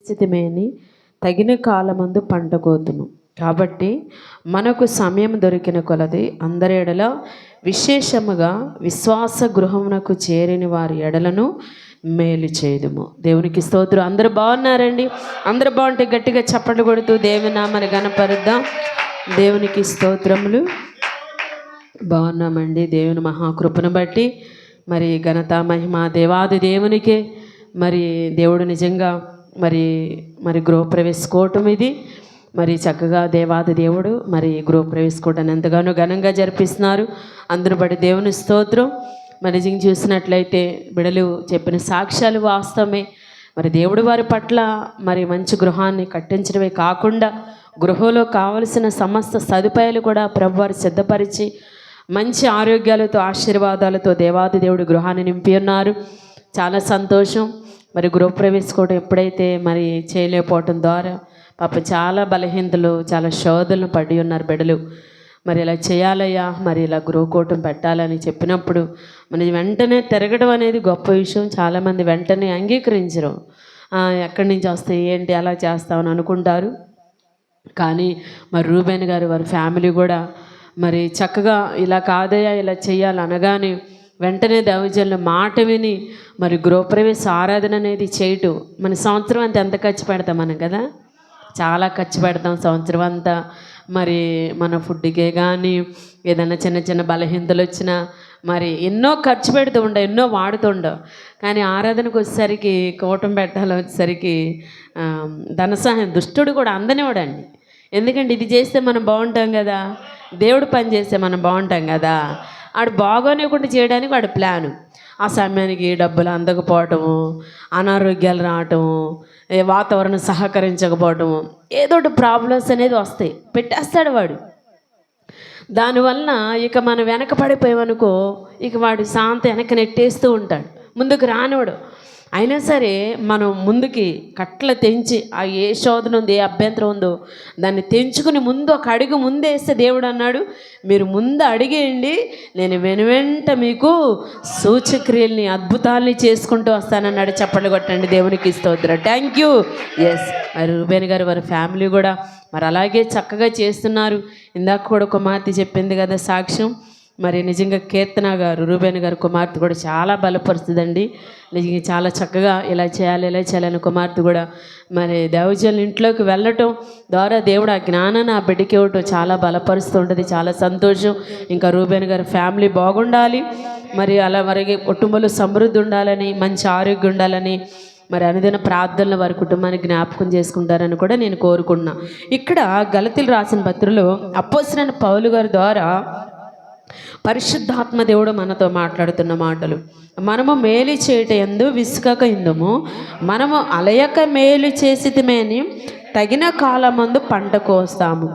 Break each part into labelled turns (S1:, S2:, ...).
S1: స్థితిమేని తగిన కాలమందు పంట కోతుము. కాబట్టి మనకు సమయం దొరికిన కొలది అందరి ఎడల విశేషముగా విశ్వాస గృహమునకు చేరిన వారి ఎడలను మేలు చేయుదుము. దేవునికి స్తోత్రం. అందరూ బాగున్నారండి? అందరూ బాగుంటే గట్టిగా చప్పట్లు కొడుతూ దేవుని నామమును ఘనపరుద్దాం. దేవునికి స్తోత్రములు. బాగున్నామండి. దేవుని మహాకృపను బట్టి మరి ఘనత మహిమ దేవాది దేవునికే. మరి దేవుడు నిజంగా మరి గృహప్రవేశకోవటం ఇది మరి చక్కగా దేవాది దేవుడు మరి గృహప్రవేశకోవటాన్ని ఎంతగానో ఘనంగా జరిపిస్తున్నారు. అందరూ బట్టి దేవుని స్తోత్రం. మరి నిజంగా చూసినట్లయితే బిడలు చెప్పిన సాక్ష్యాలు వాస్తవమే. మరి దేవుడు వారి పట్ల మరి మంచి గృహాన్ని కట్టించడమే కాకుండా గృహంలో కావలసిన సమస్త సదుపాయాలు కూడా ప్రభువారు సిద్ధపరిచి మంచి ఆరోగ్యాలతో ఆశీర్వాదాలతో దేవాది దేవుడు గృహాన్ని నింపి ఉన్నారు. చాలా సంతోషం. మరి గృహప్రవేశకోవడం ఎప్పుడైతే మరి చేయలేకపోవటం ద్వారా పాప చాలా బలహీనతలు చాలా శోధనలు పడి ఉన్నారు బిడ్డలు. మరి ఇలా చేయాలయ్యా, మరి ఇలా గృహకూటం పెట్టాలని చెప్పినప్పుడు మరి వెంటనే తిరగడం అనేది గొప్ప విషయం. చాలామంది వెంటనే అంగీకరించరు. ఎక్కడి నుంచి వస్తాయి ఏంటి అలా చేస్తామని అనుకుంటారు. కానీ మరి రూబేన్ గారు వారి ఫ్యామిలీ కూడా మరి చక్కగా ఇలా కాదయ్యా ఇలా చేయాలి అనగానే వెంటనే దైవజనుల మాట విని మరి గృహప్రవేశ ఆరాధన అనేది చేయటం. మన సంవత్సరం అంతా ఎంత ఖర్చు పెడతాం మనం కదా, చాలా ఖర్చు పెడతాం సంవత్సరం అంతా. మరి మన ఫుడ్కే కానీ ఏదైనా చిన్న చిన్న బలహీనతలు వచ్చినా మరి ఎన్నో ఖర్చు పెడుతూ ఉండవు, ఎన్నో వాడుతుండవు. కానీ ఆరాధనకు వచ్చేసరికి కూటం పెట్టాలి వచ్చేసరికి ధన సహాయం దుష్టుడు కూడా అందనివాడండి. ఎందుకంటే ఇది చేస్తే మనం బాగుంటాం కదా, దేవుడు పని చేస్తే మనం బాగుంటాం కదా. ఆడు బాగోనివ్వకుండా చేయడానికి వాడు ప్లాను. ఆ సమయానికి డబ్బులు అందకపోవటము, అనారోగ్యాలు రావటము, వాతావరణం సహకరించకపోవటము, ఏదో ఒకటి ప్రాబ్లమ్స్ అనేది వస్తాయి, పెట్టేస్తాడు వాడు. దానివల్ల ఇక మనం వెనకపడిపోయామనుకో ఇక వాడు శాంత వెనక నెట్టేస్తూ ఉంటాడు, ముందుకు రానివాడు. అయినా సరే మనం ముందుకి కట్ల తెంచి ఆ ఏ శోధన ఉంది ఏ అభ్యంతరం ఉందో దాన్ని తెంచుకుని ముందు ఒక అడుగు ముందేస్తే దేవుడు అన్నాడు, మీరు ముందు అడిగేయండి, నేను వెనువెంట మీకు సూచక్రియల్ని అద్భుతాలని చేసుకుంటూ వస్తానన్నాడు. చప్పట్లు కొట్టండి. దేవునికి స్తోత్రం. Thank you. ఎస్, మరి రూబేన్ గారు వారి ఫ్యామిలీ కూడా మరి అలాగే చక్కగా చేస్తున్నారు. ఇందాక కూడా కుమార్తె చెప్పింది కదా సాక్ష్యం. మరి నిజంగా కీర్తన గారు రూబేన్ గారు కుమార్తె కూడా చాలా బలపరుస్తుందండి. నిజంగా చాలా చక్కగా ఇలా చేయాలని కుమార్తె కూడా మరి దైవజనుల ఇంట్లోకి వెళ్ళటం ద్వారా దేవుడు ఆ జ్ఞానాన్ని ఆ బిడ్డకి ఇవ్వటం చాలా బలపరుస్తుంటుంది. చాలా సంతోషం. ఇంకా రూబేన్ గారి ఫ్యామిలీ బాగుండాలి, మరి అలా వరకు కుటుంబంలో సమృద్ధి ఉండాలని, మంచి ఆరోగ్యం ఉండాలని మరి అనుదిన ప్రార్థనలు వారి కుటుంబాన్ని జ్ఞాపకం చేసుకుంటారని కూడా నేను కోరుకున్నా. ఇక్కడ గలతీలు రాసిన పత్రికలో అపోస్తలుడైన పౌలు గారి ద్వారా పరిశుద్ధాత్మ దేవుడు మనతో మాట్లాడుతున్న మాటలు. మనము మేలు చేయట యందు విసుకక ఇందుము, మనము అలయక మేలు చేసితిమేని తగిన కాలమందు పంట కోస్తాము.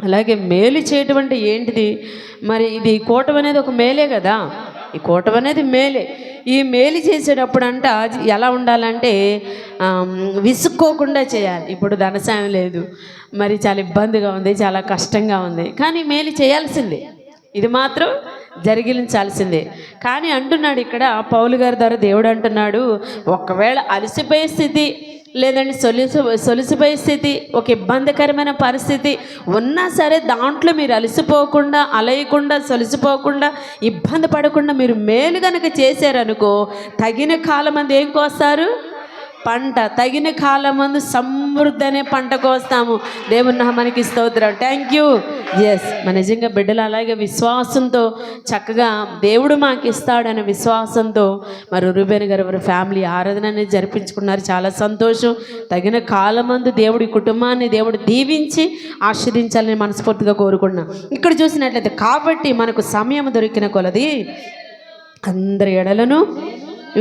S1: అలాగే మేలు చేయటం అంటే ఏంటిది? మరి ఇది కూటం అనేది ఒక మేలే కదా, ఈ కూటం అనేది మేలే. ఈ మేలు చేసేటప్పుడు అంట ఎలా ఉండాలంటే విసుక్కోకుండా చేయాలి. ఇప్పుడు ధనసాయం లేదు, మరి చాలా ఇబ్బందిగా ఉంది, చాలా కష్టంగా ఉంది, కానీ మేలు చేయాల్సిందే, ఇది మాత్రం జరిగించాల్సిందే. కానీ అంటున్నాడు ఇక్కడ పౌలు గారి ద్వారా దేవుడు అంటున్నాడు, ఒకవేళ అలసిపోయే స్థితి లేదంటే సొలిసిపోయే స్థితి, ఒక ఇబ్బందికరమైన పరిస్థితి ఉన్నా సరే దాంట్లో మీరు అలసిపోకుండా, అలయకుండా, సొలిసిపోకుండా, ఇబ్బంది పడకుండా మీరు మేలు కనుక చేశారనుకో తగిన కాలం అందు ఏం కోస్తారు? పంట. తగిన కాలమందు సమృద్ధి అనే పంట కోస్తాము. దేవుని నామానికి స్తోత్రం. Thank you. ఎస్, మన నిజంగా బిడ్డలు అలాగే విశ్వాసంతో చక్కగా దేవుడు మాకు ఇస్తాడనే విశ్వాసంతో మరి రూబేన్ గారు వారి ఫ్యామిలీ ఆరాధన అనేది జరిపించుకున్నారు. చాలా సంతోషం. తగిన కాలమందు దేవుడి కుటుంబాన్ని దేవుడు దీవించి ఆశీర్వదించాలని మనస్ఫూర్తిగా కోరుకున్నాం. ఇక్కడ చూసినట్లయితే కాబట్టి మనకు సమయం దొరికిన కొలది అందరి ఎడలను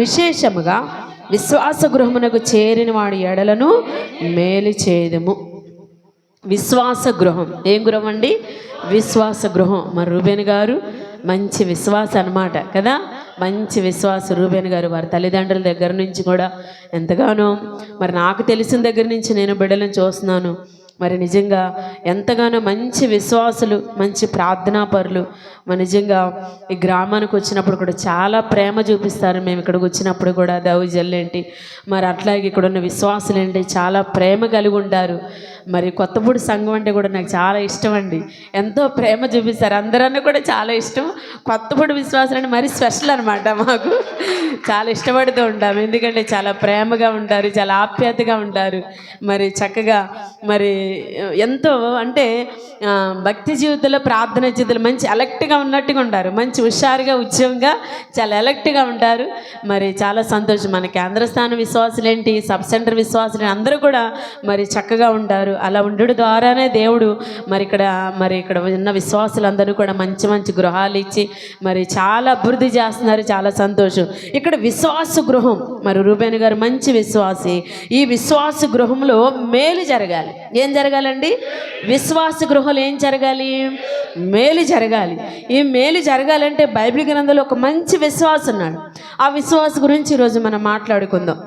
S1: విశేషముగా విశ్వాస గృహమునకు చేరిన వాడి ఎడలను మేలు చేయదము. విశ్వాస గృహం ఏం గృహం అండి? విశ్వాస గృహం. మరి రూబేన్ గారు మంచి విశ్వాస అన్నమాట కదా, మంచి విశ్వాస రూబేన్ గారు. వారి తల్లిదండ్రుల దగ్గర నుంచి కూడా ఎంతగానో మరి నాకు తెలిసిన దగ్గర నుంచి నేను బిడ్డలను చూస్తున్నాను. మరి నిజంగా ఎంతగానో మంచి విశ్వాసులు, మంచి ప్రార్థనాపరులు. మరి నిజంగా ఈ గ్రామానికి వచ్చినప్పుడు కూడా చాలా ప్రేమ చూపిస్తారు. మేము ఇక్కడికి వచ్చినప్పుడు కూడా దౌర్జన్యేంటి, మరి అట్లాగే ఇక్కడ ఉన్న విశ్వాసులు ఏంటి చాలా ప్రేమ కలిగి ఉంటారు. మరి కొత్తపూడి సంఘం అంటే కూడా నాకు చాలా ఇష్టం అండి. ఎంతో ప్రేమ చూపిస్తారు. అందరన్నా కూడా చాలా ఇష్టం. కొత్తపూడి విశ్వాసులు అంటే మరీ స్పెషల్ అనమాట. మాకు చాలా ఇష్టపడుతూ ఉంటాము. ఎందుకంటే చాలా ప్రేమగా ఉంటారు, చాలా ఆప్యాయతగా ఉంటారు. మరి చక్కగా మరి ఎంతో అంటే భక్తి జీవితంలో, ప్రార్థన జీవితంలో మంచి అలర్ట్గా ఉన్నట్టుగా ఉంటారు. మంచి హుషారుగా, ఉద్యమంగా చాలా అలర్ట్గా ఉంటారు. మరి చాలా సంతోషం. మన కేంద్ర స్థాన విశ్వాసులు ఏంటి, సబ్ సెంటర్ విశ్వాసులు అందరూ కూడా మరి చక్కగా ఉంటారు. అలా ఉండడం ద్వారానే దేవుడు మరి ఇక్కడ ఉన్న విశ్వాసులందరూ కూడా మంచి మంచి గృహాలు ఇచ్చి మరి చాలా అభివృద్ధి చేస్తున్నారు. చాలా సంతోషం. ఇక్కడ విశ్వాస గృహం, మరి రూబేన్ గారు మంచి విశ్వాసి. ఈ విశ్వాస గృహంలో మేలు జరగాలి. ఏం జరగాలండి? విశ్వాస గృహంలో ఏం జరగాలి? మేలు జరగాలి. ఈ మేలు జరగాలంటే బైబిల్ గ్రంథంలో ఒక మంచి విశ్వాసం ఉన్నాడు. ఆ విశ్వాస గురించి ఈరోజు మనం మాట్లాడుకుందాం.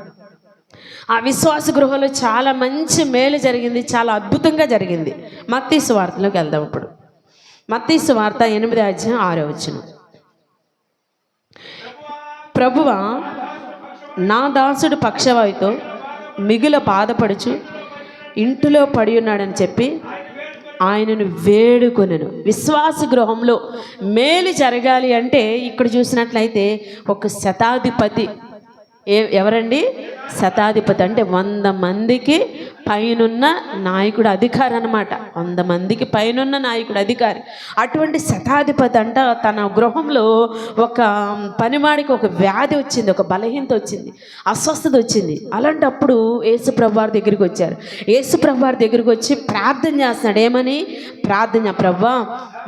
S1: ఆ విశ్వాస గృహంలో చాలా మంచి మేలు జరిగింది, చాలా అద్భుతంగా జరిగింది. మత్తయి సువార్తలోకి వెళ్దాం. ఇప్పుడు మత్తయి సువార్త 8వ అధ్యాయం 6వ వచనం. ప్రభువా, నా దాసుడు పక్షవాయుతో మిగుల బాధపడుచు ఇంటిలో పడి ఉన్నాడని చెప్పి ఆయనను వేడుకొనెను. విశ్వాస గృహంలో మేలు జరగాలి అంటే ఇక్కడ చూసినట్లయితే ఒక శతాధిపతి, ఎవరండి? శతాధిపతి అంటే 100 మందికి పైనున్న నాయకుడు, అధికారి అనమాట. 100 మందికి పైనున్న నాయకుడు, అధికారి. అటువంటి శతాధిపతి అంట తన గృహంలో ఒక పనివాడికి ఒక వ్యాధి వచ్చింది, ఒక బలహీనత వచ్చింది, అస్వస్థత వచ్చింది. అలాంటప్పుడు యేసుప్రభు వారి దగ్గరికి వచ్చారు. యేసుప్రభు వారి దగ్గరికి వచ్చి ప్రార్థన చేస్తున్నాడు. ఏమని ప్రార్థన? ప్రభువా,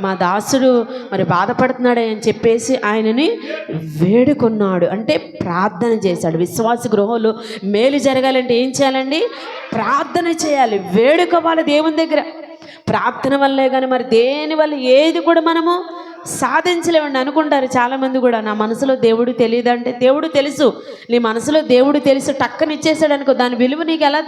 S1: మా దాసుడు మరి బాధపడుతున్నాడే అని చెప్పేసి ఆయనని వేడుకున్నాడు. అంటే ప్రార్థన చేశాడు. విశ్వాస గృహంలో మేలు జరగాలంటే ఏం చేయాలండి? ప్రార్థన చేయాలి, వేడుకోవాలి దేవుని దగ్గర. ప్రార్థన వల్లే కానీ మరి దేని వల్ల ఏది కూడా మనము సాధించలేమండి. అనుకుంటారు చాలామంది కూడా, నా మనసులో దేవుడు తెలియదు అంటే, దేవుడు తెలుసు. నీ మనసులో దేవుడు తెలుసు, టక్కని ఇచ్చేసాడు అనుకో, దాని విలువ నీకు ఎలా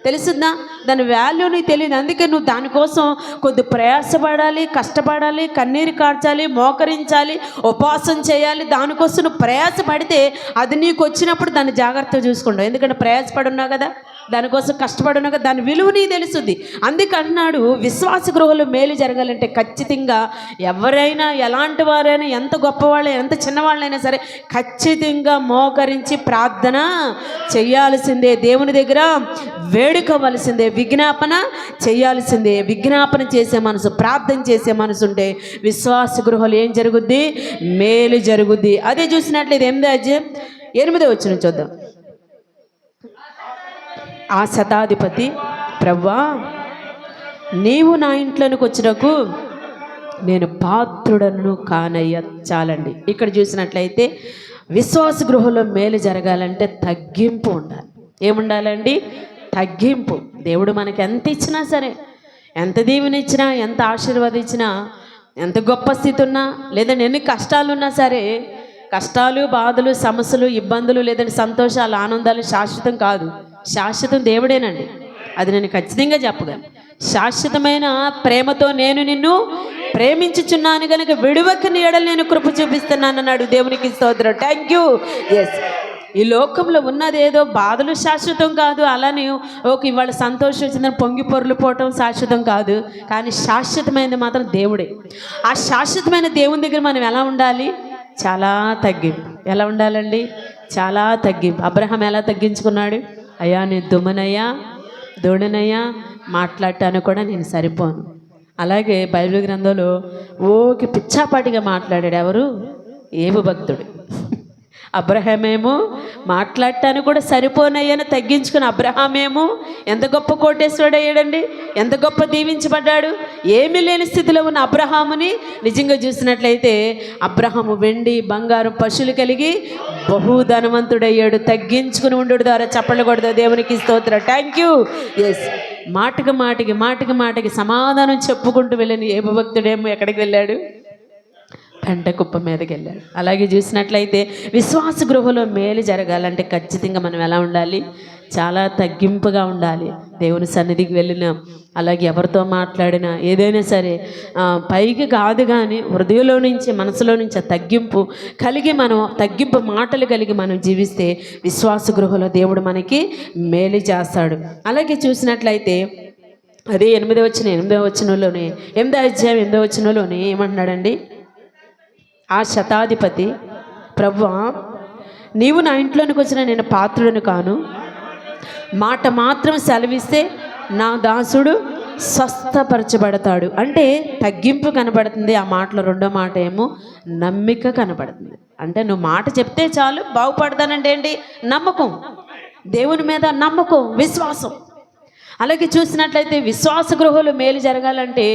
S1: తెలుస్తుందా? దాని వాల్యూ నీకు తెలియదు. అందుకే నువ్వు దానికోసం కొద్ది ప్రయాసపడాలి, కష్టపడాలి, కన్నీరు కార్చాలి, మోకరించాలి, ఉపవాసం చేయాలి. దానికోసం నువ్వు ప్రయాసపడితే అది నీకు వచ్చినప్పుడు దాన్ని జాగ్రత్తగా చూసుకుంటావు. ఎందుకంటే ప్రయాసపడున్నావు కదా, దానికోసం కష్టపడున్నావు కదా, దాని విలువ నీకు తెలుస్తుంది. అందుకంటున్నాడు విశ్వాస గృహంలో మేలు జరగాలంటే ఖచ్చితంగా ఎవరైనా, ఎలాంటి వారైనా, ఎంత గొప్పవాళ్ళైనా, ఎంత చిన్నవాళ్ళైనా సరే ఖచ్చితంగా మోకరించి ప్రార్థన చేయాల్సిందే. దేవుని దగ్గర వేడుకోవలసిందే, విజ్ఞాపన చేయాల్సిందే. విజ్ఞాపన చేసే మనసు, ప్రార్థన చేసే మనసు ఉంటే విశ్వాస గృహంలో ఏం జరుగుద్ది? మేలు జరుగుద్ది. అదే చూసినట్లయితే 8వ అధ్యాయం 8వ వచనం చూద్దాం. ఆ శతాధిపతి, ప్రభువా, నీవు నా ఇంట్లోనికి వచ్చినకు నేను పాత్రుడను కానయ్య. చాలండి. ఇక్కడ చూసినట్లయితే విశ్వాస గృహంలో మేలు జరగాలంటే తగ్గింపు ఉండాలి. ఏముండాలండి? తగ్గింపు. దేవుడు మనకి ఎంత ఇచ్చినా సరే, ఎంత దీవెనిచ్చినా, ఎంత ఆశీర్వదించినా, ఎంత గొప్ప స్థితి ఉన్నా, లేదంటే ఎన్ని కష్టాలున్నా సరే, కష్టాలు, బాధలు, సమస్యలు, ఇబ్బందులు, లేదంటే సంతోషాలు, ఆనందాలు శాశ్వతం కాదు. శాశ్వతం దేవుడేనండి. అది నేను ఖచ్చితంగా చెప్పగలను. శాశ్వతమైన ప్రేమతో నేను నిన్ను ప్రేమించుచున్నాను కనుక విడువక నీ ఎడల నేను కృప చూపిస్తున్నాను అన్నాడు. దేవునికి స్తోత్రం. Thank you. ఎస్, ఈ లోకంలో ఉన్నది ఏదో బాధలు శాశ్వతం కాదు. అలానే ఇవాళ సంతోషం వచ్చిందని పొంగి పొర్లు పోవటం శాశ్వతం కాదు. కానీ శాశ్వతమైనది మాత్రం దేవుడే. ఆ శాశ్వతమైన దేవుని దగ్గర మనం ఎలా ఉండాలి? చాలా తగ్గింపు. ఎలా ఉండాలండి? చాలా తగ్గింపు. అబ్రహాం ఎలా తగ్గించుకున్నాడు? అయ్యా, నేను దుమ్మనయ్యా, దూడనయ్యా, మాట్లాడటానికి కూడా నేను సరిపోను. అలాగే బైబిల్ గ్రంథంలో పిచ్చాపాటిగా మాట్లాడాడు. ఎవరు? ఏబు భక్తుడు. అబ్రహామేమో మాట్లాడటానికి కూడా సరిపోనయ్యని తగ్గించుకుని, అబ్రహామేమో ఎంత గొప్ప కోటేశ్వరుడు అయ్యాడండి, ఎంత గొప్ప దీవించబడ్డాడు. ఏమీ లేని స్థితిలో ఉన్న అబ్రహాముని నిజంగా చూసినట్లయితే అబ్రహాము వెండి, బంగారం, పశువులు కలిగి బహుధనవంతుడయ్యాడు. తగ్గించుకుని ఉండడు ద్వారా చప్పట్లు కొడతా. దేవునికి స్తోత్రం. Thank you. ఎస్, మాటికి మాటికి సమాధానం చెప్పుకుంటూ వెళ్ళిన ఏబు భక్తుడేమో ఎక్కడికి వెళ్ళాడు? పెంట కుప్ప మీదకి వెళ్ళాడు. అలాగే చూసినట్లయితే విశ్వాస గృహంలో మేలు జరగాలంటే ఖచ్చితంగా మనం ఎలా ఉండాలి? చాలా తగ్గింపుగా ఉండాలి. దేవుని సన్నిధికి వెళ్ళినా, అలాగే ఎవరితో మాట్లాడినా, ఏదైనా సరే పైకి కాదు కానీ హృదయంలో నుంచి, మనసులో నుంచి తగ్గింపు కలిగి మనం, తగ్గింపు మాటలు కలిగి మనం జీవిస్తే విశ్వాస గృహంలో దేవుడు మనకి మేలు చేస్తాడు. అలాగే చూసినట్లయితే అదే 8వ వచనంలోనే 8వ అధ్యాయం 8వ వచనంలోనే ఏమంటున్నాడండి? ఆ శతాధిపతి, ప్రభువా, నీవు నా ఇంట్లోనికి వచ్చిన నేను పాత్రుడను కాను, మాట మాత్రం సెలవిస్తే నా దాసుడు స్వస్థపరచబడతాడు. అంటే తగ్గింపు కనబడుతుంది ఆ మాటలో. రెండో మాట ఏమో నమ్మిక కనబడుతుంది. అంటే నువ్వు మాట చెప్తే చాలు బాగుపడతానంటే ఏంటి? నమ్మకం, దేవుని మీద నమ్మకం, విశ్వాసం. అలాగే చూసినట్లయితే విశ్వాస గృహంలో మేలు జరగాలంటే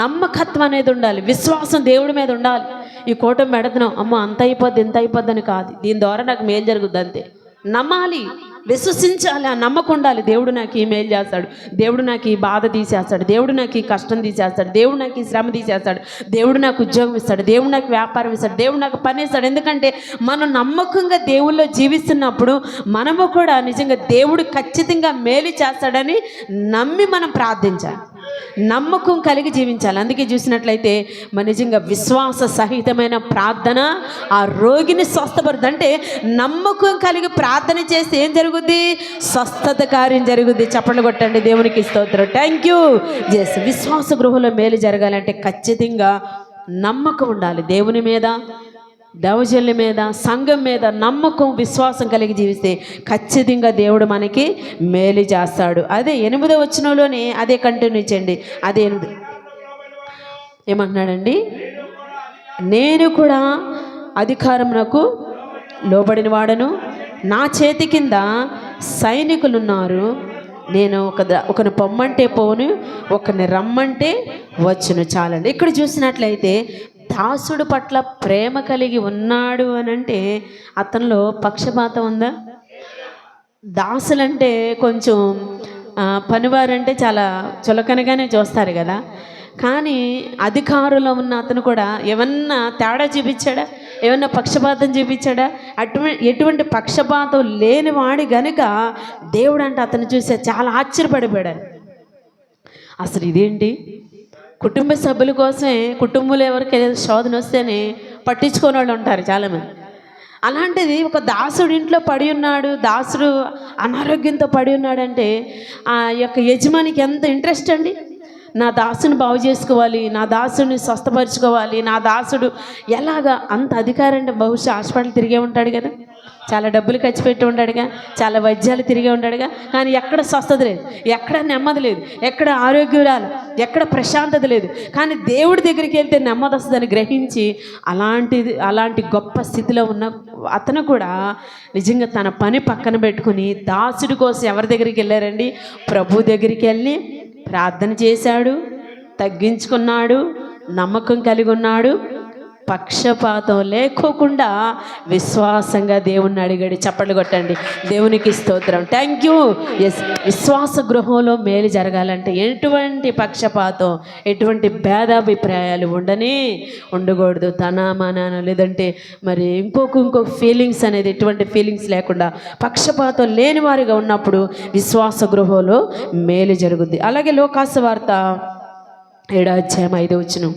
S1: నమ్మకత్వం అనేది ఉండాలి, విశ్వాసం దేవుడి మీద ఉండాలి. ఈ కూటమి పెడుతున్నాం, అమ్మో అంత అయిపోద్ది ఇంత అయిపోద్దని కాదు, దీని ద్వారా నాకు మేలు జరుగుద్ది అంతే. నమ్మాలి, విశ్వసించాలి, ఆ నమ్మకం ఉండాలి. దేవుడు నాకు ఈ మేలు చేస్తాడు, దేవుడు నాకు ఈ బాధ తీసేస్తాడు, దేవుడు నాకు ఈ కష్టం తీసేస్తాడు, దేవుడు నాకు ఈ శ్రమ తీసేస్తాడు, దేవుడు నాకు ఉద్యోగం ఇస్తాడు, దేవుడు నాకు వ్యాపారం ఇస్తాడు, దేవుడు నాకు పని ఇస్తాడు. ఎందుకంటే మనం నమ్మకంగా దేవుళ్ళో జీవిస్తున్నప్పుడు మనము కూడా నిజంగా దేవుడు ఖచ్చితంగా మేలు చేస్తాడని నమ్మి మనం ప్రార్థించాలి, నమ్మకం కలిగి జీవించాలి. అందుకే చూసినట్లయితే మన నిజంగా విశ్వాస సహితమైన ప్రార్థన ఆ రోగిని స్వస్థపడుతుంది. అంటే నమ్మకం కలిగి ప్రార్థన చేస్తే ఏం జరుగుద్ది? స్వస్థత కార్యం జరుగుద్ది. చప్పట్లు కొట్టండి, దేవునికి స్తోత్రం. Thank you. ఎస్, విశ్వాస గృహంలో మేలు జరగాలంటే ఖచ్చితంగా నమ్మకం ఉండాలి. దేవుని మీద, దైవజనుల మీద, సంఘం మీద నమ్మకం, విశ్వాసం కలిగి జీవిస్తే ఖచ్చితంగా దేవుడు మనకి మేలు చేస్తాడు. అదే 8వ వచనంలోనే అదే కంటిన్యూ చేయండి. అదే ఏమంటున్నాడండి? నేను కూడా అధికారమునకు లోబడిన వాడను, నా చేతి కింద సైనికులున్నారు. నేను ఒకని పొమ్మంటే పోను, ఒకరిని రమ్మంటే వచ్చును. చాలండి. ఇక్కడ చూసినట్లయితే దాసుడు పట్ల ప్రేమ కలిగి ఉన్నాడు అని అంటే అతనిలో పక్షపాతం ఉందా? దాసులంటే కొంచెం పనివారంటే చాలా చులకనగానే చూస్తారు కదా. కానీ అధికారంలో ఉన్న అతను కూడా ఏమన్నా తేడా చూపించాడా? ఏమన్నా పక్షపాతం చూపించాడా? ఎటువంటి పక్షపాతం లేనివాడి గనుక దేవుడు అంటే అతను చూసే చాలా ఆశ్చర్యపడిపోయాడు. అసలు ఇదేంటి? కుటుంబ సభ్యుల కోసమే, కుటుంబంలో ఎవరికి ఏదైనా శోధన వస్తేనే పట్టించుకునే వాళ్ళు ఉంటారు చాలామంది. అలాంటిది ఒక దాసుడు ఇంట్లో పడి ఉన్నాడు, దాసుడు అనారోగ్యంతో పడి ఉన్నాడంటే ఆ యొక్క యజమానికి ఎంత ఇంట్రెస్ట్ అండి. నా దాసుని బాగు చేసుకోవాలి, నా దాసుని స్వస్థపరచుకోవాలి, నా దాసుడు ఎలాగా అంత అధికారం అంటే బహుశా హాస్పిటల్ తిరిగే ఉంటాడు కదా, చాలా డబ్బులు ఖర్చు పెట్టి ఉంటాడుగా, చాలా వైద్యాలు తిరిగే ఉంటాడుగా. కానీ ఎక్కడ స్వస్థత లేదు, ఎక్కడ నెమ్మది లేదు, ఎక్కడ ఆరోగ్యం రాదు, ఎక్కడ ప్రశాంతత లేదు. కానీ దేవుడి దగ్గరికి వెళ్తే నెమ్మది వస్తుందని గ్రహించి అలాంటి గొప్ప స్థితిలో ఉన్న అతను కూడా నిజంగా తన పని పక్కన పెట్టుకుని దాసుడి కోసం ఎవరి దగ్గరికి వెళ్ళారండి? ప్రభు దగ్గరికి వెళ్ళి ప్రార్థన చేశాడు, తగ్గించుకున్నాడు, నమ్మకం కలిగి ఉన్నాడు, పక్షపాతం లేకోకుండా విశ్వాసంగా దేవుణ్ణి అడిగాడు. చప్పట్లు కొట్టండి, దేవునికి స్తోత్రం. Thank you. ఎస్, విశ్వాస గృహంలో మేలు జరగాలంటే ఎటువంటి పక్షపాతం, ఎటువంటి భేదాభిప్రాయాలు ఉండకూడదు. తన మన లేదంటే మరి ఇంకొక ఫీలింగ్స్ అనేది, ఎటువంటి ఫీలింగ్స్ లేకుండా పక్షపాతం లేని వారిగా ఉన్నప్పుడు విశ్వాస గృహంలో మేలు జరుగుద్ది. అలాగే లోకాసు వార్త 7వ అధ్యాయం 5వ వచనం,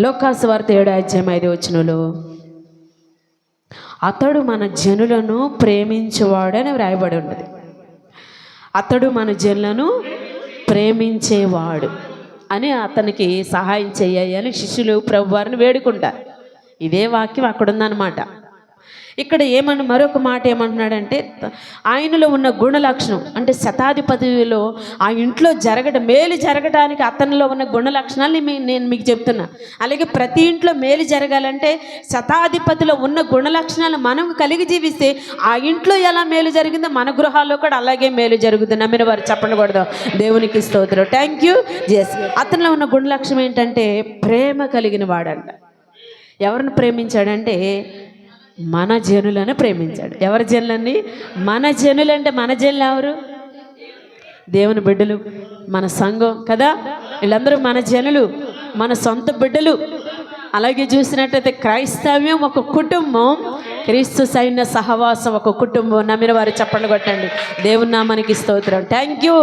S1: లోకాసు వార్త 7వ అధ్యాయం 5వ వచనంలో అతడు మన జనులను ప్రేమించేవాడని వ్రాయబడి ఉన్నది. అతడు మన జనులను ప్రేమించేవాడు అని అతనికి సహాయం చేయాలి శిష్యులు ప్రభువారిని వేడుకుంటారు. ఇదే వాక్యం అక్కడ ఉందన్నమాట. ఇక్కడ మరొక మాట ఏమంటున్నాడంటే ఆయనలో ఉన్న గుణ లక్షణం, అంటే శతాధిపతిలో ఆ ఇంట్లో మేలు జరగడానికి అతనిలో ఉన్న గుణ లక్షణాలు నేను మీకు చెప్తున్నా. అలాగే ప్రతి ఇంట్లో మేలు జరగాలంటే శతాధిపతిలో ఉన్న గుణ లక్షణాలు మనం కలిగి జీవిస్తే ఆ ఇంట్లో ఎలా మేలు జరిగిందో మన గృహాల్లో కూడా అలాగే మేలు జరుగుతుంది. నమ్మిన వారు చెప్పండి కొడదాం, దేవునికి స్తోత్రం. Thank you. ఎస్, అతనిలో ఉన్న గుణ లక్షణం ఏంటంటే ప్రేమ కలిగిన వాడంట. ఎవరిని ప్రేమించాడంటే మన జనులను ప్రేమించాడు. ఎవరి జనులని? మన జనులు. అంటే మన జనులు ఎవరు? దేవుని బిడ్డలు, మన సంఘం కదా, వీళ్ళందరూ మన జనులు, మన సొంత బిడ్డలు. అలాగే చూసినట్టయితే క్రైస్తవ్యం ఒక కుటుంబం, క్రీస్తు సైన్య సహవాసం ఒక కుటుంబం. నమ్మిన వారు చప్పట్లు కొట్టండి. దేవుని నామానికి స్తోత్రం. Thank you.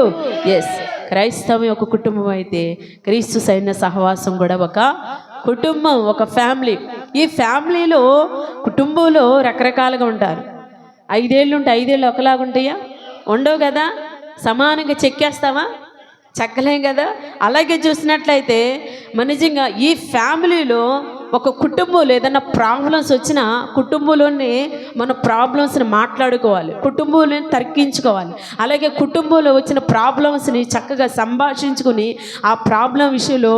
S1: ఎస్, క్రైస్తవం ఒక కుటుంబం అయితే క్రీస్తు సైన్య సహవాసం కూడా ఒక కుటుంబం, ఒక ఫ్యామిలీ. ఈ ఫ్యామిలీలో కుటుంబంలో రకరకాలుగా ఉంటారు. 5 ఏళ్ళు ఉంటే 5 ఏళ్ళు ఒకలాగా ఉంటాయా? ఉండవు కదా. సమానంగా చెక్కేస్తావా? చెక్కలేం కదా. అలాగే చూసినట్లయితే నిజంగా ఈ ఫ్యామిలీలో ఒక కుటుంబంలో ఏదైనా ప్రాబ్లమ్స్ వచ్చినా కుటుంబంలోనే మన ప్రాబ్లమ్స్ని మాట్లాడుకోవాలి, కుటుంబంలో తర్కించుకోవాలి. అలాగే కుటుంబంలో వచ్చిన ప్రాబ్లమ్స్ని చక్కగా సంభాషించుకుని ఆ ప్రాబ్లం విషయంలో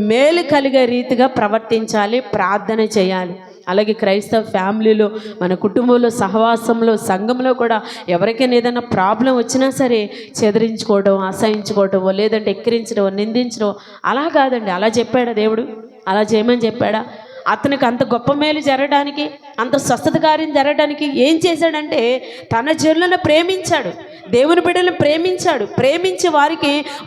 S1: మేలు కలిగే రీతిగా ప్రవర్తించాలి, ప్రార్థన చేయాలి. అలాగే క్రైస్తవ ఫ్యామిలీలో మన కుటుంబంలో సహవాసంలో సంఘంలో కూడా ఎవరికైనా ఏదైనా ప్రాబ్లం వచ్చినా సరే చెదిరించుకోవడం, అసహించుకోవడం, లేదంటే ఎక్కిరించడం, నిందించడం అలా కాదండి. అలా చెప్పాడా దేవుడు? అలా చేయమని చెప్పాడా? అతనికి అంత గొప్ప మేలు జరగడానికి, అంత స్వస్థత కార్యం జరగడానికి ఏం చేశాడంటే తన జనులను ప్రేమించాడు, దేవుని బిడ్డలను ప్రేమించాడు. ప్రేమించి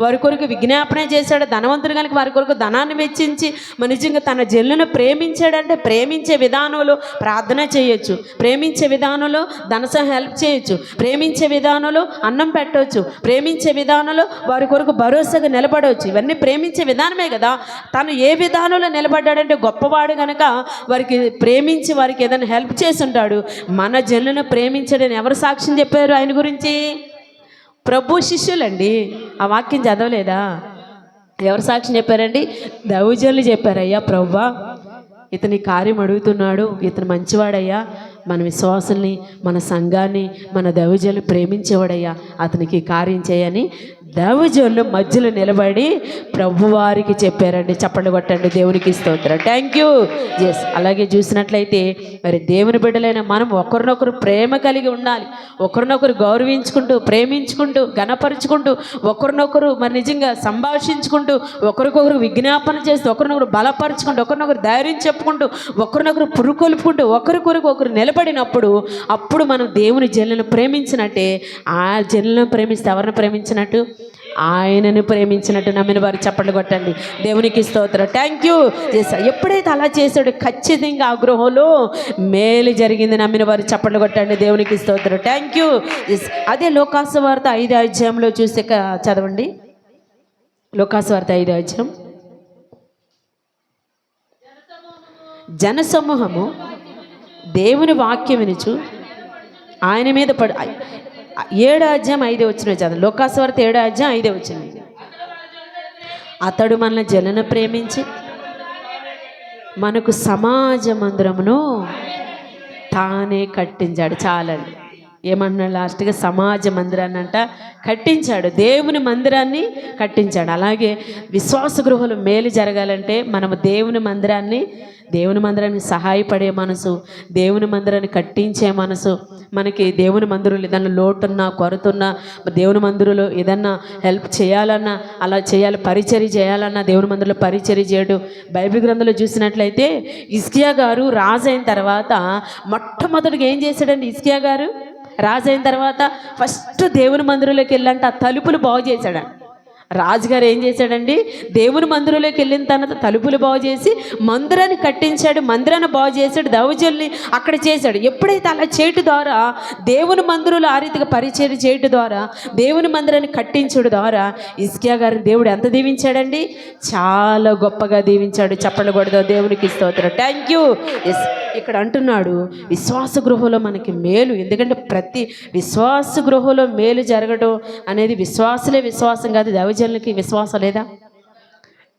S1: వారి కొరకు విజ్ఞాపన చేశాడు. ధనవంతులు కనుక వారి కొరకు ధనాన్ని వెచ్చించి నిజంగా తన జనులను ప్రేమించాడంటే ప్రేమించే విధానంలో ప్రార్థన చేయొచ్చు, ప్రేమించే విధానంలో ధనసహ హెల్ప్ చేయొచ్చు, ప్రేమించే విధానంలో అన్నం పెట్టవచ్చు, ప్రేమించే విధానంలో వారి కొరకు భరోసాగా నిలబడవచ్చు. ఇవన్నీ ప్రేమించే విధానమే కదా. తను ఏ విధానంలో నిలబడ్డాడంటే గొప్పవాడు కనుక వారికి ప్రేమించి వారికి ఏదైనా హెల్ప్ చేసి ఉంటాడు. మన జనులను ప్రేమించడని ఎవరు సాక్ష్యం చెప్పారు ఆయన గురించి? ప్రభు శిష్యులండి. ఆ వాక్యం చదవలేదా? ఎవరు సాక్ష్యం చెప్పారండి? దైవజనులు చెప్పారు. అయ్యా ప్రభువా, ఇతని కార్యం అడుగుతున్నాడు, ఇతను మంచివాడయ్యా, మన విశ్వాసుల్ని, మన సంఘాన్ని, మన దైవజనులు ప్రేమించేవాడయ్యా, అతనికి కార్యం చేయని దైవజనులు మధ్యలో నిలబడి ప్రభువారికి చెప్పారండి. చప్పట్లు కొట్టండి. దేవునికి స్తోత్రం. Thank you. ఎస్, అలాగే చూసినట్లయితే మరి దేవుని బిడ్డలైన మనం ఒకరినొకరు ప్రేమ కలిగి ఉండాలి. ఒకరినొకరు గౌరవించుకుంటూ, ప్రేమించుకుంటూ, ఘనపరుచుకుంటూ, ఒకరినొకరు మరి నిజంగా సంభాషించుకుంటూ, ఒకరికొకరు విజ్ఞాపన చేస్తూ, ఒకరినొకరు బలపరుచుకుంటూ, ఒకరినొకరు ధైర్యం చెప్పుకుంటూ, ఒకరినొకరు పురుకొల్పుకుంటూ, ఒకరికొరకు ఒకరు నిలబడినప్పుడు అప్పుడు మనం దేవుని జనులను ప్రేమించినట్టే. ఆ జనులను ప్రేమిస్తే ఎవరిని ప్రేమించినట్టు? ఆయనను ప్రేమించినట్టు. నమ్మిన వారు చప్పట్లు కొట్టండి. దేవునికి స్తోత్రం. Thank you. ఎప్పుడైతే అలా చేశాడో ఖచ్చితంగా ఆ గృహంలో మేలు జరిగింది. నమ్మిన వారు చప్పట్లు కొట్టండి. దేవునికి స్తోత్రం. Thank you. అదే లోకాసువార్త 5వ అధ్యాయంలో చూస్తే చదవండి. లోకాసువార్త 5వ అధ్యాయం. జనసమూహము దేవుని వాక్యం వినుచు ఆయన మీద 7వ అధ్యాయం 5వ వచనం చదవండి. లోకాసువార్త 7వ అధ్యాయం 5వ వచనం. అతడు మన జనులను ప్రేమించి మనకు సమాజ మందిరమును తానే కట్టించాడు. చాలండి. ఏమన్నాడు లాస్ట్గా? సమాజ మందిరాన్ని అంట కట్టించాడు. దేవుని మందిరాన్ని కట్టించాడు. అలాగే విశ్వాస గృహలు మేలు జరగాలంటే మనము దేవుని మందిరానికి సహాయపడే మనసు, దేవుని మందిరాన్ని కట్టించే మనసు, మనకి దేవుని మందిరంలో ఏదన్నా లోటున్నా, కొరతున్నా, దేవుని మందిరంలో ఏదన్నా హెల్ప్ చేయాలన్నా అలా చేయాలి, పరిచర్య చేయాలన్నా దేవుని మందిరంలో పరిచర్య చేయడం. బైబిల్ గ్రంథంలో చూసినట్లయితే హిజ్కియా గారు రాజు అయిన తర్వాత మొట్టమొదటిగా ఏం చేశాడండి? హిజ్కియా గారు రాజు అయిన తర్వాత ఫస్ట్ దేవుని మందిరంలోకి వెళ్ళంటే ఆ తలుపులు బాగు చేశాడు. రాజుగారు ఏం చేశాడండి? దేవుని మందిరంలోకి వెళ్ళిన తర్వాత తలుపులు బాగు చేసి మందిరాన్ని కట్టించాడు, మందిరాన్ని బాగు చేశాడు, దైవజనుల్ని అక్కడ చేశాడు. ఎప్పుడైతే అలా చేయటం ద్వారా దేవుని మందిరంలో ఆ రీతిగా పరిచర్య చేయటం ద్వారా దేవుని మందిరాన్ని కట్టించడం ద్వారా హిజ్కియా గారిని దేవుడు ఎంత దీవించాడండి? చాలా గొప్పగా దీవించాడు. చప్పట్లు కొడదాం. దేవునికి స్తోత్రం. Thank you. ఎస్, ఇక్కడ అంటున్నాడు విశ్వాస గృహంలో మనకి మేలు. ఎందుకంటే ప్రతి విశ్వాస గృహంలో మేలు జరగడం అనేది విశ్వాసులే విశ్వాసం కాదు, దైవజనులకి విశ్వాసం లేదా?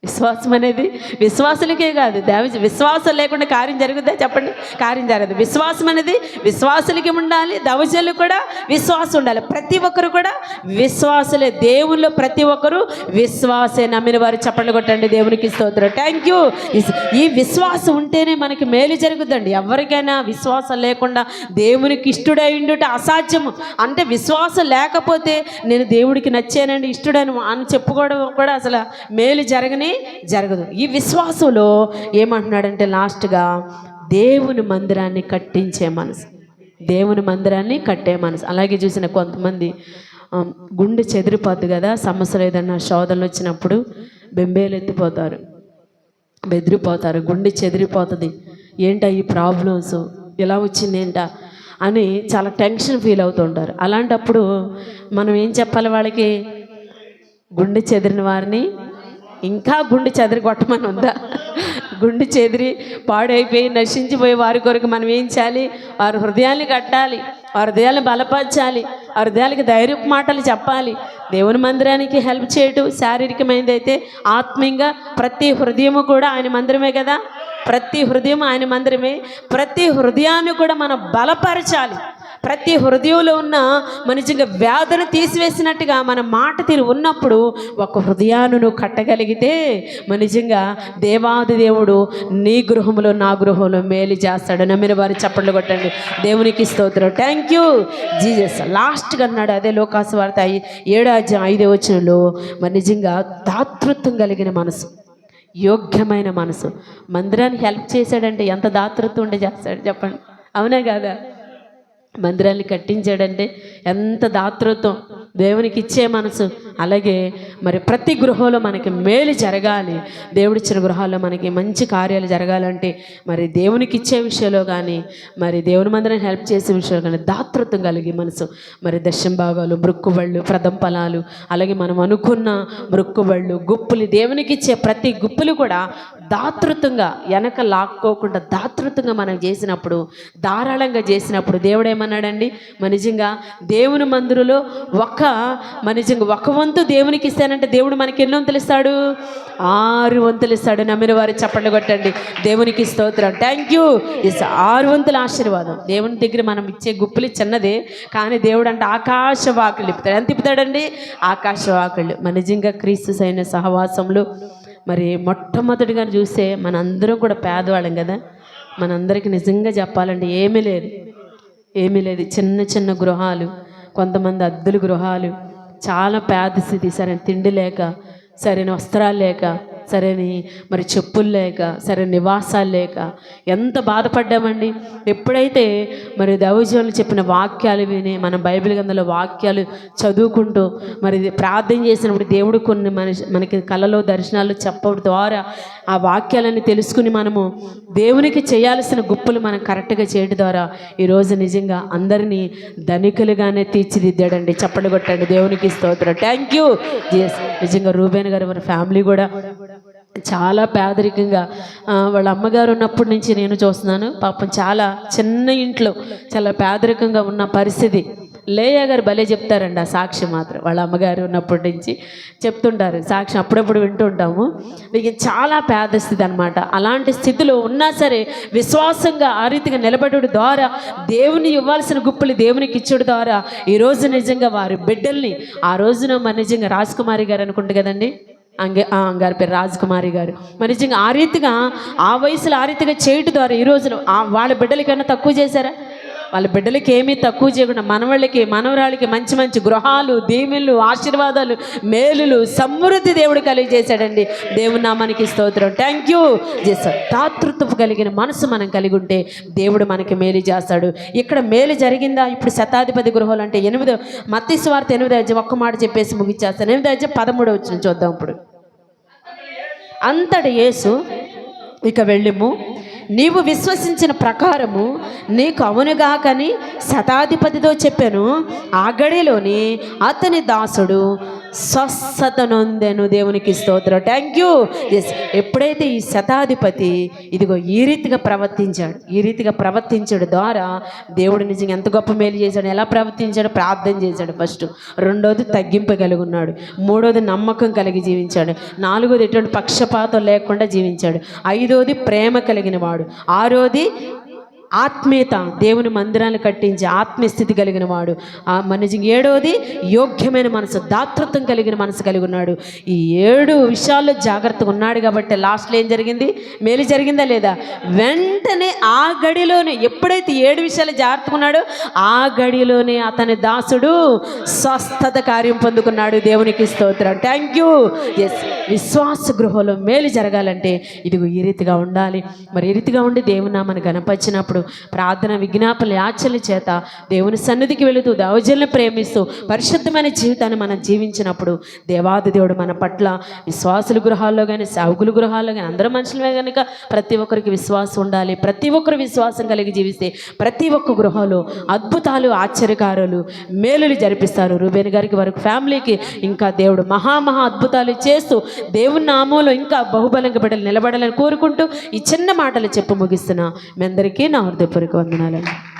S1: విశ్వాసం అనేది విశ్వాసులకే కాదు, విశ్వాసం లేకుండా కార్యం జరుగుద్దా? చెప్పండి. కార్యం జరగదు. విశ్వాసం అనేది విశ్వాసులకి ఉండాలి, దైవజనులకు కూడా విశ్వాసం ఉండాలి. ప్రతి ఒక్కరు కూడా విశ్వాసులే. దేవుల్లో ప్రతి ఒక్కరు విశ్వాసే. నమ్మిన వారు చప్పట్లు కొట్టండి. దేవునికి స్తోత్రం. Thank you. ఈ విశ్వాసం ఉంటేనే మనకి మేలు జరుగుద్దండి. ఎవరికైనా విశ్వాసం లేకుండా దేవునికి ఇష్టడై ఉండుట అసాధ్యము. అంటే విశ్వాసం లేకపోతే నేను దేవుడికి నచ్చానండి, ఇష్టడని అని చెప్పుకోవడం కూడా అసలు మేలు జరగదు. ఈ విశ్వాసంలో ఏమంటున్నాడంటే లాస్ట్గా దేవుని మందిరాన్ని కట్టించే మనసు, దేవుని మందిరాన్ని కట్టే మనసు. అలాగే చూసిన కొంతమంది గుండె చెదిరిపోద్ది కదా, సమస్యలు ఏదన్నా శోధనలు వచ్చినప్పుడు బెంబేలు ఎత్తిపోతారు. బెదిరిపోతారు, గుండె చెదిరిపోతుంది. ఏంటా ఈ ప్రాబ్లమ్స్ ఇలా వచ్చింది ఏంటా అని చాలా టెన్షన్ ఫీల్ అవుతుంటారు. అలాంటప్పుడు మనం ఏం చెప్పాలి వాళ్ళకి? గుండె చెదిరిన వారిని ఇంకా గుండె చెదిరి కొట్టమని ఉందా? గుండె చెదిరి పాడైపోయి నశించిపోయే వారి కొరకు మనం ఏం చేయాలి? వారి హృదయాన్ని కట్టాలి, వారి హృదయాన్ని బలపరచాలి, వారి హృదయాలకి ధైర్యపు మాటలు చెప్పాలి. దేవుని మందిరానికి హెల్ప్ చేయటం శారీరకమైనదైతే, ఆత్మీయంగా ప్రతి హృదయము కూడా ఆయన మందిరమే కదా. ప్రతి హృదయం ఆయన మందిరమే. ప్రతి హృదయాన్ని కూడా మనం బలపరచాలి. ప్రతి హృదయంలో ఉన్న నిజంగా వ్యాధులు తీసివేసినట్టుగా మన మాట తీరు ఉన్నప్పుడు ఒక హృదయాన్ని నువ్వు కట్టగలిగితే నిజంగా దేవాది దేవుడు నీ గృహంలో నా గృహంలో మేలు చేస్తాడు. నమ్మిన వారు చప్పట్లు కొట్టండి. దేవునికి స్తోత్రం. Thank you Jesus. లాస్ట్గా అన్నాడు అదే లోకాసు వార్త 7:5 నిజంగా దాతృత్వం కలిగిన మనసు, యోగ్యమైన మనసు. మందిరాన్ని హెల్ప్ చేశాడంటే ఎంత దాతృత్వం ఉండే చేస్తాడు చెప్పండి, అవునా కాదా? మందిరాన్ని కట్టించాడంటే ఎంత దాతృత్వం, దేవునికి ఇచ్చే మనసు. అలాగే ప్రతి గృహంలో మనకి మేలు జరగాలి, దేవుడిచ్చిన గృహాల్లో మనకి మంచి కార్యాలు జరగాలంటే దేవునికి ఇచ్చే విషయంలో కానీ దేవుని మందిరాన్ని హెల్ప్ చేసే విషయంలో కానీ దాతృత్వం కలిగి మనసు. దశం భాగాలు, మృక్కుబళ్ళు, ప్రథమ ఫలాలు, అలాగే మనం అనుకున్న మృక్కుబళ్ళు, గుప్పులు, దేవునికి ఇచ్చే ప్రతి గుప్పులు కూడా దాతృత్వంగా వెనక లాక్కోకుండా దాతృత్వంగా మనం చేసినప్పుడు, ధారాళంగా చేసినప్పుడు దేవుడు ఏమన్నాడండి? నిజంగా దేవుని మందిరంలో నిజంగా ఒక వంతు దేవునికి ఇస్తానంటే దేవుడు మనకి ఎన్ని వంతులు ఇస్తాడు? 6 వంతులు ఇస్తాడు. నమ్మిన వారు చప్పట్లు కొట్టండి. దేవునికి స్తోత్రం. Thank you. 6 వంతుల ఆశీర్వాదం. దేవుని దగ్గర మనం ఇచ్చే గుప్పులు చిన్నదే, కానీ దేవుడు అంటే ఆకాశ వాకులు తిప్పుతాడు. ఎంత తిప్పుతాడండి? ఆకాశ వాకులు. నిజంగా క్రీస్తు సైన్య సహవాసంలో మొట్టమొదటిగా చూస్తే మనందరం కూడా పేదవాళ్ళం కదా. మనందరికీ నిజంగా చెప్పాలంటే ఏమీ లేదు. చిన్న చిన్న గృహాలు, కొంతమంది అద్దెల గృహాలు, చాలా పేద స్థితి, సరైన తిండి లేక, సరైన వస్త్రాలు లేక, సరైన చెప్పులు లేక, సరైన నివాసాలు లేక ఎంత బాధపడ్డామండి. ఎప్పుడైతే దైవజనులు చెప్పిన వాక్యాలు విని మనం బైబిల్ గ్రంథంలో వాక్యాలు చదువుకుంటూ ప్రార్థన చేసినప్పుడు దేవుడు కొన్ని మనకి కళలో దర్శనాలు చెప్పడం ద్వారా ఆ వాక్యాలని తెలుసుకుని మనము దేవునికి చేయాల్సిన గుప్పులు మనం కరెక్ట్గా చేయడం ద్వారా ఈరోజు నిజంగా అందరినీ ధనికులుగానే తీర్చిదిద్దాడండి. చప్పట్లు కొట్టండి. దేవునికి స్తోత్రం. Thank you Jesus. నిజంగా రూబేన్ గారు మన ఫ్యామిలీ కూడా చాలా పేదరికంగా, వాళ్ళ అమ్మగారు ఉన్నప్పటి నుంచి నేను చూస్తున్నాను. పాపం చాలా చిన్న ఇంట్లో చాలా పేదరికంగా ఉన్న పరిస్థితి. లేయా గారు భలే చెప్తారండి ఆ సాక్ష్యం మాత్రం. వాళ్ళ అమ్మగారు ఉన్నప్పటి నుంచి చెప్తుంటారు సాక్ష్యం, అప్పుడప్పుడు వింటుంటాము. మీకు చాలా పేద స్థితి అనమాట. అలాంటి స్థితిలో ఉన్నా సరే విశ్వాసంగా ఆ రీతిగా నిలబడడం ద్వారా, దేవుని ఇవ్వాల్సిన గుప్పులు దేవునికి ఇచ్చడం ద్వారా ఈరోజు నిజంగా వారి బిడ్డల్ని, ఆ రోజున నిజంగా రాజకుమారి గారు అనుకుంటు కదండి, గారి పేరు రాజకుమారి గారు, నిజంగా ఆ రీతిగా ఆ వయసులో ఆ రీతిగా చేయడం ద్వారా ఈ రోజున వాళ్ళ బిడ్డలకైనా తక్కువ చేశారా? వాళ్ళ బిడ్డలకి ఏమీ తక్కువ చేయకుండా మనవాళ్ళకి మనవరాళ్ళకి మంచి మంచి గృహాలు, దీవెనలు, ఆశీర్వాదాలు, మేలులు, సమృద్ధి దేవుడు కలిగజేశాడండి. దేవుని నామానికి స్తోత్రం. Thank you Jesus. దాతృత్వం కలిగిన మనసు మనం కలిగి ఉంటే దేవుడు మనకి మేలు చేస్తాడు. ఇక్కడ మేలు జరిగిందా? ఇప్పుడు శతాధిపతి గృహాలు అంటే 8 మత్తయి సువార్త 8 ఒక్క మాట చెప్పేసి ముగిచ్చేస్తాను. 8:13 చూద్దాం. ఇప్పుడు అంతటి యేసు ఇక వెళ్ళిము, నీవు విశ్వసించిన ప్రకారము నీకు అవునుగాకని శతాధిపతితో చెప్పాను. ఆ గడిలోని అతని దాసుడు స్వస్థత నొందెను. దేవునికి స్తోత్రం. Thank you. ఎస్. ఎప్పుడైతే ఈ శతాధిపతి ఇదిగో ఈ రీతిగా ప్రవర్తించాడు ద్వారా దేవుడు నిజంగా ఎంత గొప్ప మేలు చేశాడు. ఎలా ప్రవర్తించాడు? ప్రార్థన చేశాడు ఫస్ట్. 2వది తగ్గింపు కలిగి ఉన్నాడు. 3వది నమ్మకం కలిగి జీవించాడు. 4వది ఎటువంటి పక్షపాతం లేకుండా జీవించాడు. 5వది ప్రేమ కలిగిన వాడు. 6వది ఆత్మీయత, దేవుని మందిరాన్ని కట్టించి ఆత్మీయస్థితి కలిగిన వాడు. నిజంగా 7వది యోగ్యమైన మనసు, దాతృత్వం కలిగిన మనసు కలిగి ఉన్నాడు. ఈ 7 విషయాల్లో జాగ్రత్తగా ఉన్నాడు కాబట్టి లాస్ట్లో ఏం జరిగింది? మేలు జరిగిందా లేదా? వెంటనే ఆ గడిలోనే, ఎప్పుడైతే 7 విషయాలు జాగ్రత్తగా ఉన్నాడో ఆ గడిలోనే అతని దాసుడు స్వస్థత కార్యం పొందుకున్నాడు. దేవునికి స్తోత్రం. Thank you. ఎస్. విశ్వాస గృహంలో మేలు జరగాలంటే ఇదిగో ఈ రీతిగా ఉండాలి. ఈ రీతిగా ఉండి దేవుని నామాన్ని గణపరిచినప్పుడు ప్రార్థన విజ్ఞాపన యాచనల చేత దేవుని సన్నిధికి వెళుతూ దైవజనులను ప్రేమిస్తూ పరిశుద్ధమైన జీవితాన్ని మనం జీవించినప్పుడు దేవాది దేవుడు మన పట్ల విశ్వాసుల గృహాల్లో కానీ సేవకుల గృహాల్లో కానీ అందరూ మనుషులమే కనుక ప్రతి ఒక్కరికి విశ్వాసం ఉండాలి. ప్రతి ఒక్కరు విశ్వాసం కలిగి జీవిస్తే ప్రతి ఒక్క గృహంలో అద్భుతాలు ఆశ్చర్యకారులు మేలులు జరిపిస్తారు. రూబేన్ గారికి వారి ఫ్యామిలీకి ఇంకా దేవుడు మహా అద్భుతాలు చేస్తూ దేవుని నామంలో ఇంకా బహుబలంగా బిడ్డలు నిలబడాలని కోరుకుంటూ ఈ చిన్న మాటలు చెప్పు ముగిస్తున్నా. మీ అందరికీ నా హృదయపూర్వక వందనాలు.